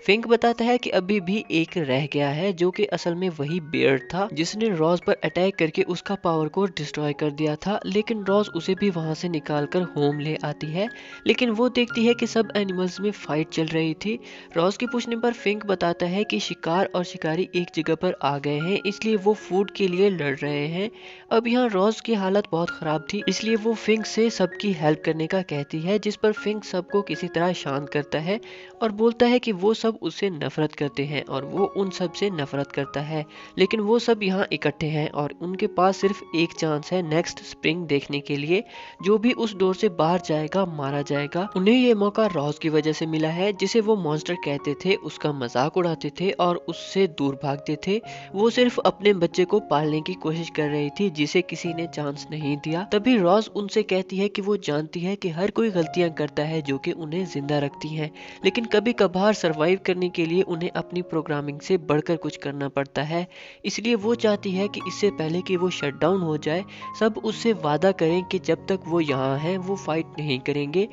फिंक बताता है कि अभी भी एक रह गया है, जो कि असल में वही बेयर था जिसने रॉस पर अटैक करके उसका पावर को डिस्ट्रॉय कर दिया था, लेकिन रॉस उसे भी वहां से निकालकर होम ले आती है। लेकिन वो देखती है कि सब एनिमल्स में फाइट चल रही थी। रॉस के पूछने पर फिंक बताता है कि शिकार और शिकारी एक जगह पर आ गए हैं, इसलिए वो फूड के लिए लड़ रहे हैं। अब यहाँ रॉस की हालत बहुत खराब थी, इसलिए वो फिंक से सबकी हेल्प करने का कहती है, जिस पर फिंक सबको किसी तरह शांत करता है और बोलता है कि वो सब उससे नफरत करते हैं और वो उन सब से नफरत करता है, लेकिन वो सब यहाँ इकट्ठे हैं और उनके पास सिर्फ एक चांस है नेक्स्ट स्प्रिंग देखने के लिए। जो भी उस डोर से बाहर जाएगा मारा जाएगा। उन्हें ये मौका रॉस की वजह से मिला है, जिसे वो मॉन्स्टर कहते थे, उसका मजाक उड़ाते थे और उससे दूर भागते थे। वो सिर्फ अपने बच्चे को पालने की कोशिश कर रही थी, जिसे किसी ने चांस नहीं दिया। तभी रॉस उनसे कहती है कि वो जानती है कि हर कोई गलतियां करता है जो कि उन्हें जिंदा रखती हैं, लेकिन कभी कभार सरवाइव करने के लिए उन्हें अपनी प्रोग्रामिंग से बढ़कर कुछ करना पड़ता है। इसलिए वो चाहती है कि इससे पहले कि वो शट डाउन हो जाए, सब उससे वादा करें कि जब तक वो यहाँ है वो फाइट नहीं करेंगे।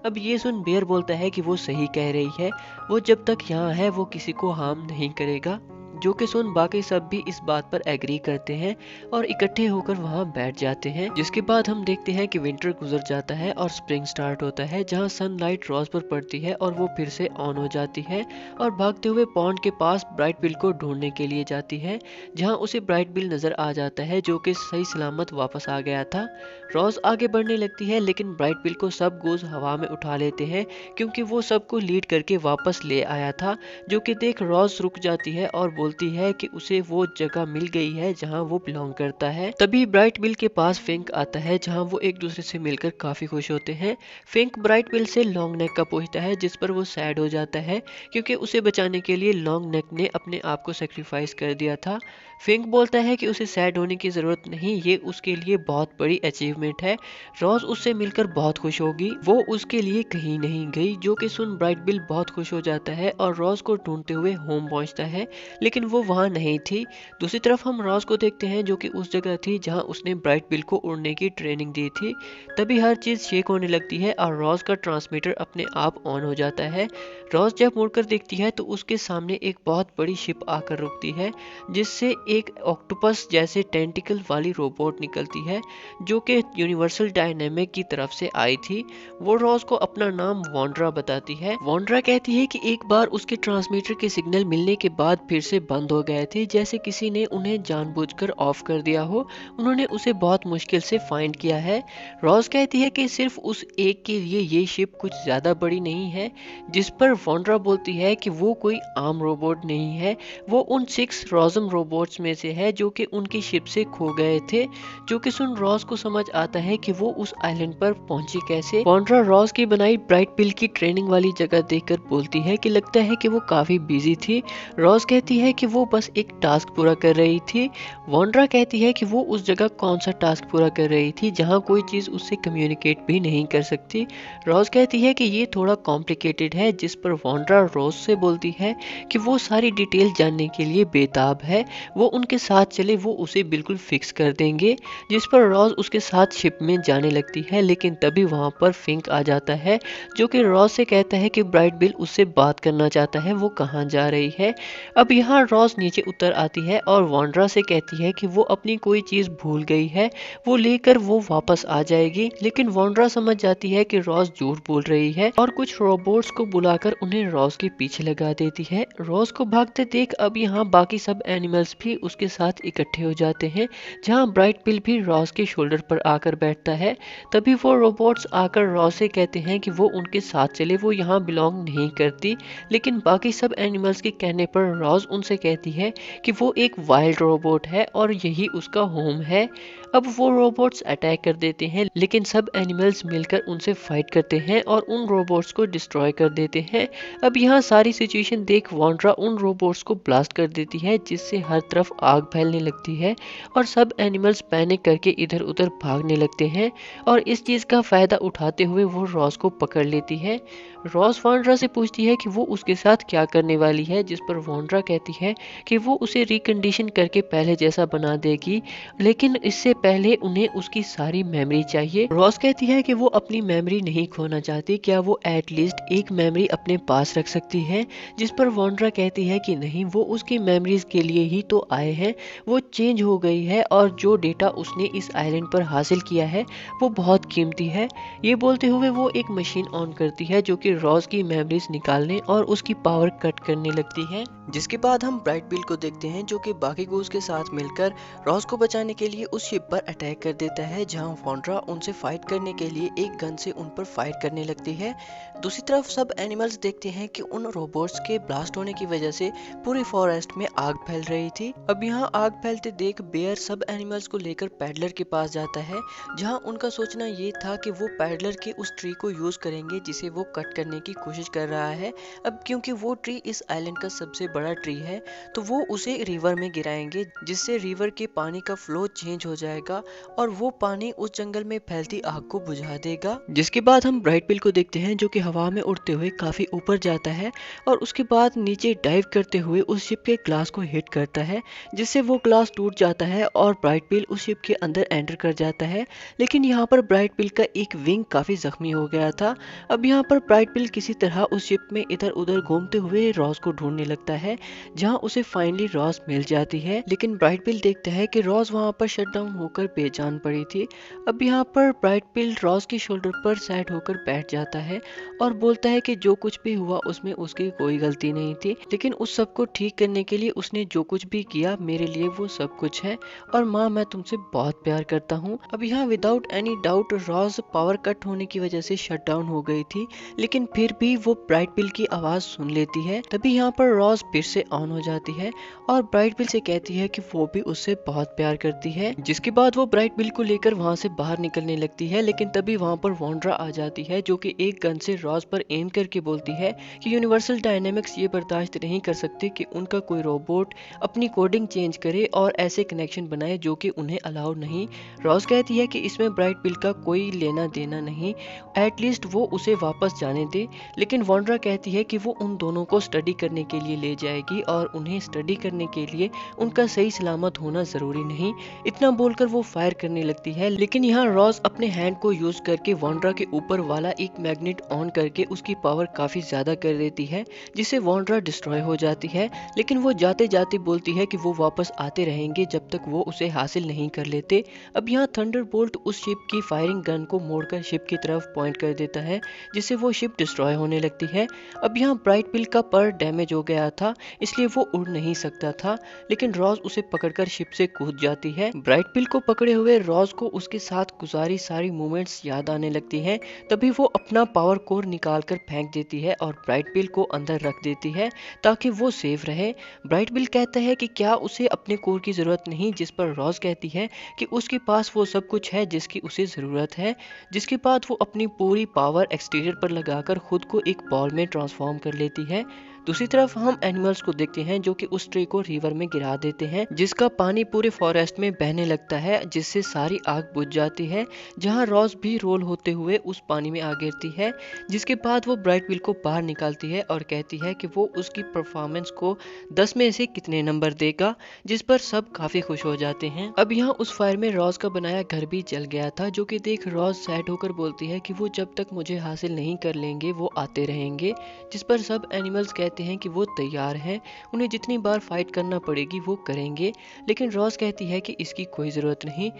अब ये सुन बेयर बोलता है कि वो सही कह रही है, वो जब तक यहाँ है वो किसी को हार्म नहीं करेगा। जो कि सुन बाकी सब भी इस बात पर एग्री करते हैं और इकट्ठे होकर वहां बैठ जाते हैं। जिसके बाद हम देखते हैं कि विंटर गुजर जाता है और स्प्रिंग स्टार्ट होता है, जहां सनलाइट रॉस पर पड़ती है और वो फिर से ऑन हो जाती है और भागते हुए पॉन्ड के पास ब्राइट बिल को ढूंढने के लिए जाती है, जहां उसे ब्राइट बिल नजर आ जाता है जो कि सही सलामत वापस आ गया था। रॉस आगे बढ़ने लगती है, लेकिन ब्राइट बिल को सब गोज हवा में उठा लेते हैं, क्योंकि वो सबको लीड करके वापस ले आया था। जो कि देख रॉस रुक जाती है और बोलती है कि उसे वो जगह मिल गई है जहां वो बिलोंग करता है। तभी ब्राइट बिल के पास फिंक आता है, जहां वो एक दूसरे से मिलकर काफी खुश होते हैं। फिंक ब्राइट बिल से लॉन्ग नेक का पूछता है, जिस पर वो सैड हो जाता है, क्योंकि उसे बचाने के लिए लॉन्ग नेक ने अपने आप को सेक्रीफाइस कर दिया था। फिंक बोलता है कि उसे सैड होने की जरूरत नहीं, ये उसके लिए बहुत बड़ी अचीवमेंट है। रॉस उससे मिलकर बहुत खुश होगी, वो उसके लिए कहीं नहीं गई। जो कि सुन ब्राइट बिल बहुत खुश हो जाता है और रॉस को ढूंढते हुए होम पहुंचता है, लेकिन वो वहां नहीं थी। दूसरी तरफ हम रॉस को देखते हैं, जो कि उस जगह थी जहां उसने ब्राइट बिल को उड़ने की ट्रेनिंग दी थी। तभी हर चीज शेक होने लगती है और रॉस का ट्रांसमीटर अपने आप ऑन हो जाता है। रॉस जब मुड़कर देखती है तो उसके सामने एक बहुत बड़ी शिप आकर रुकती है, जिससे एक ऑक्टोपस जैसे टेंटिकल वाली रोबोट निकलती है, जो कि यूनिवर्सल डायनेमिक की तरफ से आई थी। वो रॉस को अपना नाम वॉन्ड्रा बताती है। वॉन्ड्रा कहती है कि एक बार उसके ट्रांसमीटर के सिग्नल मिलने के बाद फिर से बंद हो गए थे, जैसे किसी ने उन्हें जानबूझकर ऑफ कर दिया हो। उन्होंने उसे बहुत मुश्किल से फाइंड किया है। रॉस कहती है कि सिर्फ उस एक के लिए ये शिप कुछ ज्यादा बड़ी नहीं है, जिस पर वॉन्ड्रा बोलती है कि वो कोई आम रोबोट नहीं है, वो उन 6 रॉजम रोबोट्स में से है जो कि उनकी शिप से खो गए थे। जो कि सुन रॉस को समझ आता है कि वो उस आइलैंड पर पहुंची कैसे। वॉन्ड्रा रॉस की बनाई ब्राइट बिल की ट्रेनिंग वाली जगह देखकर बोलती है कि लगता है कि वो काफी बिजी थी। रॉस कहती है है कि वो बस एक टास्क पूरा कर रही थी। वॉन्ड्रा कहती है कि वो उस जगह कौन सा टास्क पूरा कर रही थी जहाँ कोई चीज़ उससे कम्युनिकेट भी नहीं कर सकती। रोज कहती है कि ये थोड़ा कॉम्प्लिकेटेड है, जिस पर वॉन्ड्रा रोज से बोलती है कि वो सारी डिटेल जानने के लिए बेताब है, वो उनके साथ चले, वो उसे बिल्कुल फिक्स कर देंगे। जिस पर रोज उसके साथ शिप में जाने लगती है, लेकिन तभी वहाँ पर फिंक आ जाता है जो कि रोज से कहता है कि ब्राइट बिल उससे बात करना चाहता है, वो कहाँ जा रही है। अब यहाँ रोज नीचे उतर आती है और वॉन्ड्रा से कहती है कि वो अपनी कोई चीज़ भूल गई है, वो लेकर वो वापस आ जाएगी। लेकिन वॉन्ड्रा समझ जाती है कि रोज झूठ बोल रही है और कुछ रोबोट्स को बुलाकर उन्हें रोज के पीछे लगा देती है। रोज को भागते देख अब यहाँ बाकी सब एनिमल्स भी उसके साथ इकट्ठे हो जाते हैं, जहाँ ब्राइट बिल भी रोज के शोल्डर पर आकर बैठता है। तभी वो रोबोट्स आकर रोज से कहते हैं कि वो उनके साथ चले, वो यहाँ बिलोंग नहीं करती। लेकिन बाकी सब एनिमल्स के कहने पर रोज उनसे कहती है कि वो एक वाइल्ड रोबोट है और यही उसका होम है। अब वो रोबोट्स अटैक कर देते हैं, लेकिन सब एनिमल्स मिलकर उनसे फाइट करते हैं और उन रोबोट्स को डिस्ट्रॉय कर देते हैं। अब यहाँ सारी सिचुएशन देख वॉन्ड्रा उन रोबोट्स को ब्लास्ट कर देती है, जिससे हर तरफ आग फैलने लगती है और सब एनिमल्स पैनिक करके इधर उधर भागने लगते हैं। और इस चीज़ का फायदा उठाते हुए वो रॉस को पकड़ लेती है। रॉस वॉन्ड्रा से पूछती है कि वो उसके साथ क्या करने वाली है, जिस पर वॉन्ड्रा कहती है कि वो उसे रिकंडीशन करके पहले जैसा बना देगी, लेकिन इससे पहले उन्हें उसकी सारी मेमोरी चाहिए। रॉस कहती है कि वो अपनी मेमोरी नहीं खोना चाहती, क्या वो एटलीस्ट एक मेमोरी अपने पास रख सकती है। जिस पर वॉन्ड्रा कहती है कि नहीं, वो उसकी मेमोरीज के लिए ही तो आए हैं, वो चेंज हो गई है और जो डेटा उसने इस आइलैंड पर हासिल किया है वो बहुत कीमती है। ये बोलते हुए वो एक मशीन ऑन करती है जो कि रॉस की मेमोरीज निकालने और उसकी पावर कट करने लगती है। जिसके बाद हम ब्राइट बिल को देखते हैं जो कि बाकी गूज के साथ मिलकर रॉस को बचाने के लिए उस शिप पर अटैक कर देता है, जहां वॉन्ड्रा उनसे फाइट करने के लिए एक गन से उन पर फायर करने लगती है। दूसरी तरफ सब एनिमल्स देखते हैं कि उन रोबोट्स के ब्लास्ट होने की वजह से पूरी फॉरेस्ट में आग फैल रही थी। अब यहाँ आग फैलते देख बेयर सब एनिमल्स को लेकर पैडलर के पास जाता है, जहाँ उनका सोचना ये था कि वो पैडलर के उस ट्री को यूज करेंगे जिसे वो कट करने की कोशिश कर रहा है। अब क्योंकि वो ट्री इस आइलैंड का सबसे बड़ा ट्री है, तो वो उसे रिवर में गिराएंगे, जिससे रिवर के पानी का फ्लो चेंज हो जाएगा और वो पानी उस जंगल में फैलती आग को बुझा देगा। जिसके बाद हम ब्राइट बिल को देखते हैं जो कि हवा में उड़ते हुए काफी ऊपर जाता है और उसके बाद नीचे डाइव करते हुए उस शिप के ग्लास को हिट करता है, जिससे वो ग्लास टूट जाता है और ब्राइट बिल उस शिप के अंदर एंटर कर जाता है। लेकिन यहाँ पर ब्राइट बिल का एक विंग काफी जख्मी हो गया था। अब यहाँ पर ब्राइट बिल किसी तरह उस शिप में इधर उधर घूमते हुए रॉस को ढूंढने लगता है, जहाँ उसे फाइनली रॉस मिल जाती है। लेकिन ब्राइट बिल देखता है कि रॉस वहाँ पर शट डाउन होकर बेजान पड़ी थी। अब यहाँ पर ब्राइट बिल रॉस के शोल्डर पर सेट होकर बैठ जाता है और बोलता है कि जो कुछ भी हुआ उसमें उसकी कोई गलती नहीं थी, लेकिन उस सब को ठीक करने के लिए उसने जो कुछ भी किया मेरे लिए वो सब कुछ है, और माँ मैं तुमसे बहुत प्यार करता हूँ। अब यहाँ without any doubt Ross power cut होने की वजह से शट डाउन हो गई थी, लेकिन फिर भी वो ब्राइट बिल की आवाज सुन लेती है। तभी यहाँ पर रॉस फिर से ऑन हो जाती है और ब्राइट बिल से कहती है कि वो भी उससे बहुत प्यार करती है। जिसके बाद वो ब्राइट बिल को लेकर वहाँ से बाहर निकलने लगती है, लेकिन तभी वहाँ पर वॉन्ड्रा आ जाती है जो कि एक गन से रॉस पर एम करके बोलती है कि यूनिवर्सल डायनेमिक्स ये बर्दाश्त नहीं कर सकते कि उनका कोई रोबोट अपनी कोडिंग चेंज करे और ऐसे कनेक्शन बनाए जो कि उन्हें अलाउ नहीं। रॉस कहती है कि इसमें ब्राइट बिल का कोई लेना देना नहीं, एटलीस्ट वो उसे वापस जाने दे। लेकिन वॉन्ड्रा कहती है कि वो उन दोनों को स्टडी करने के लिए ले जाएगी और उन्हें स्टडी करने के लिए उनका सही सलामत होना जरूरी नहीं। इतना बोलकर वो फायर करने लगती है, लेकिन यहाँ रॉस अपने हैंड को यूज करके वॉन्ड्रा के ऊपर वाला एक मैग्नेट ऑन करके उसकी पावर काफी ज्यादा कर देती है, जिससे वॉन्ड्रा डिस्ट्रॉय हो जाती है। लेकिन वो जाते जाते बोलती है कि वो वापस आते रहेंगे जब तक वो उसे हासिल नहीं कर लेते। अब यहाँ थंडरबोल्ट उस शिप की फायरिंग गन को मोड़कर शिप की तरफ पॉइंट कर देता है, जिससे वो शिप डिस्ट्रॉय होने लगती है। अब यहाँ ब्राइट बिल का पर डैमेज हो गया था, इसलिए वो उड़ नहीं सकता था, लेकिन रॉस उसे पकड़कर शिप से कूद जाती है। ब्राइट बिल को पकड़े हुए रॉस को उसके साथ गुजारी सारी मूवमेंट्स याद आने लगती हैं। तभी वो अपना पावर कोर निकाल कर फेंक देती है और ब्राइट बिल को अंदर रख देती है ताकि वो सेफ रहे। ब्राइट बिल कहता है कि क्या उसे अपने कोर की जरूरत नहीं, जिस पर रॉस कहती है कि उसके पास वो सब कुछ है जिसकी उसे जरूरत है। जिसके बाद वो अपनी पूरी पावर एक्सटीरियर पर लगाकर खुद को एक बॉल में ट्रांसफॉर्म कर लेती है। दूसरी तरफ हम एनिमल्स को देखते हैं जो कि उस ट्री को रिवर में गिरा देते हैं, जिसका पानी पूरे फॉरेस्ट में बहने लगता है, जिससे सारी आग बुझ जाती है। जहां रॉस भी रोल होते हुए उस पानी में आ गिरती है, जिसके बाद वो ब्राइट विल को बाहर निकालती है और कहती है कि वो उसकी परफॉर्मेंस को 10 में से कितने नंबर देगा, जिस पर सब काफी खुश हो जाते हैं। अब यहाँ उस फायर में रॉस का बनाया घर भी जल गया था, जो कि देख रॉस सैड होकर बोलती है कि वो जब तक मुझे हासिल नहीं कर लेंगे वो आते रहेंगे, जिस पर सब एनिमल्स कहते हैं कि वो तैयार हैं, उन्हें जितनी बार फाइट करना पड़ेगी वो करेंगे। लेकिन रॉस कहती है कि इसकी कोई जरूरत नहीं।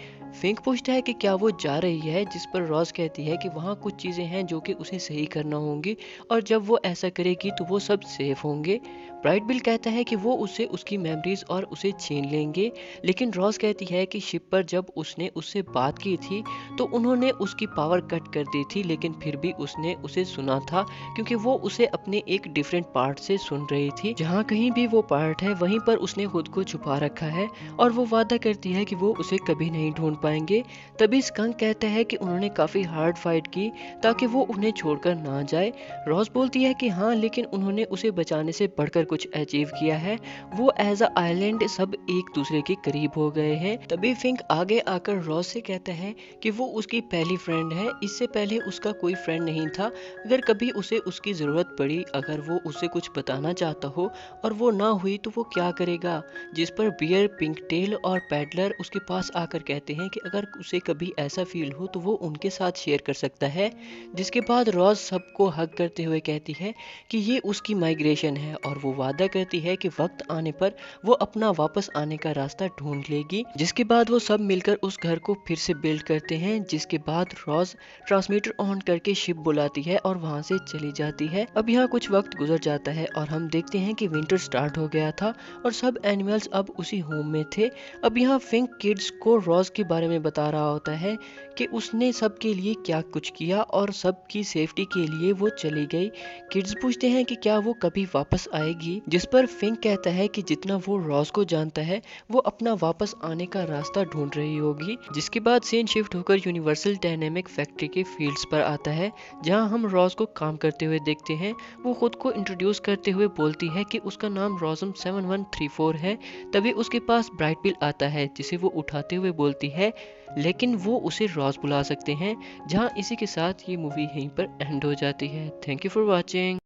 फिंक पूछता है कि क्या वो जा रही है, जिस पर रॉस कहती है कि वहाँ कुछ चीजें हैं जो कि उसे सही करना होंगी और जब वो ऐसा करेगी तो वो सब सेफ होंगे। ब्राइट बिल कहता है कि वो उसे उसकी मेमोरीज और उसे छीन लेंगे, लेकिन रॉस कहती है कि शिप पर जब उसने उससे बात की थी तो उन्होंने उसकी पावर कट कर दी थी, लेकिन फिर भी उसने उसे सुना था क्योंकि वो उसे अपने एक डिफरेंट पार्ट से सुन रही थी। जहाँ कहीं भी वो पार्ट है वहीं पर उसने खुद को छुपा रखा है और वो वादा करती है कि वो उसे कभी नहीं ढूंढ पाएंगे। तभी स्कंक कहता है कि उन्होंने काफी हार्ड फाइट की ताकि वो उन्हें छोड़कर ना जाए। रॉस बोलती है कि हाँ, लेकिन उन्होंने उसे बचाने से बढ़कर कुछ अचीव किया है, वो एज अ आइलैंड सब एक दूसरे के करीब हो गए हैं। तभी फिंक आगे आकर रॉस से कहता है कि वो उसकी पहली फ्रेंड है, इससे पहले उसका कोई फ्रेंड नहीं था। अगर कभी उसे उसकी जरूरत पड़ी, अगर वो उसे कुछ बताना चाहता हो और वो ना हुई तो वो क्या करेगा, जिस पर बियर, पिंक टेल और पैडलर उसके पास आकर कहते हैं कि अगर उसे कभी ऐसा फील हो तो वो उनके साथ शेयर कर सकता है। जिसके बाद रॉस सबको हग करते हुए कहती है कि ये उसकी माइग्रेशन है और वो वादा करती है कि वक्त आने पर वो अपना वापस आने का रास्ता ढूंढ लेगी। जिसके बाद वो सब मिलकर उस घर को फिर से बिल्ड करते हैं। जिसके बाद रॉस ट्रांसमीटर ऑन करके शिप बुलाती है और वहां से चली जाती है। अब यहाँ कुछ वक्त गुजर जाता है और हम देखते हैं कि विंटर स्टार्ट हो गया था और सब एनिमल्स अब उसी होम में थे। अब यहाँ फिंक किड्स को रॉस के बारे में बता रहा होता है कि उसने सबके लिए क्या कुछ किया और सबकी सेफ्टी के लिए वो चली गई। किड्स पूछते हैं कि क्या वो कभी वापस आएगी, जिस पर फिंक कहता है कि जितना वो रॉस को जानता है वो अपना वापस आने का रास्ता ढूंढ रही होगी। जिसके बाद सीन शिफ्ट होकर यूनिवर्सल डायनेमिक फैक्ट्री के फील्ड्स पर आता है, जहां हम रॉस को काम करते हुए देखते हैं। वो खुद को इंट्रोड्यूस करते हुए बोलती है कि उसका नाम रॉसम 7134 है। तभी उसके पास ब्राइट बिल आता है, जिसे वो उठाते हुए बोलती है, लेकिन वो उसे रॉस बुला सकते हैं। जहां इसी के साथ ये मूवी यहीं पर एंड हो जाती है। Thank you for watching.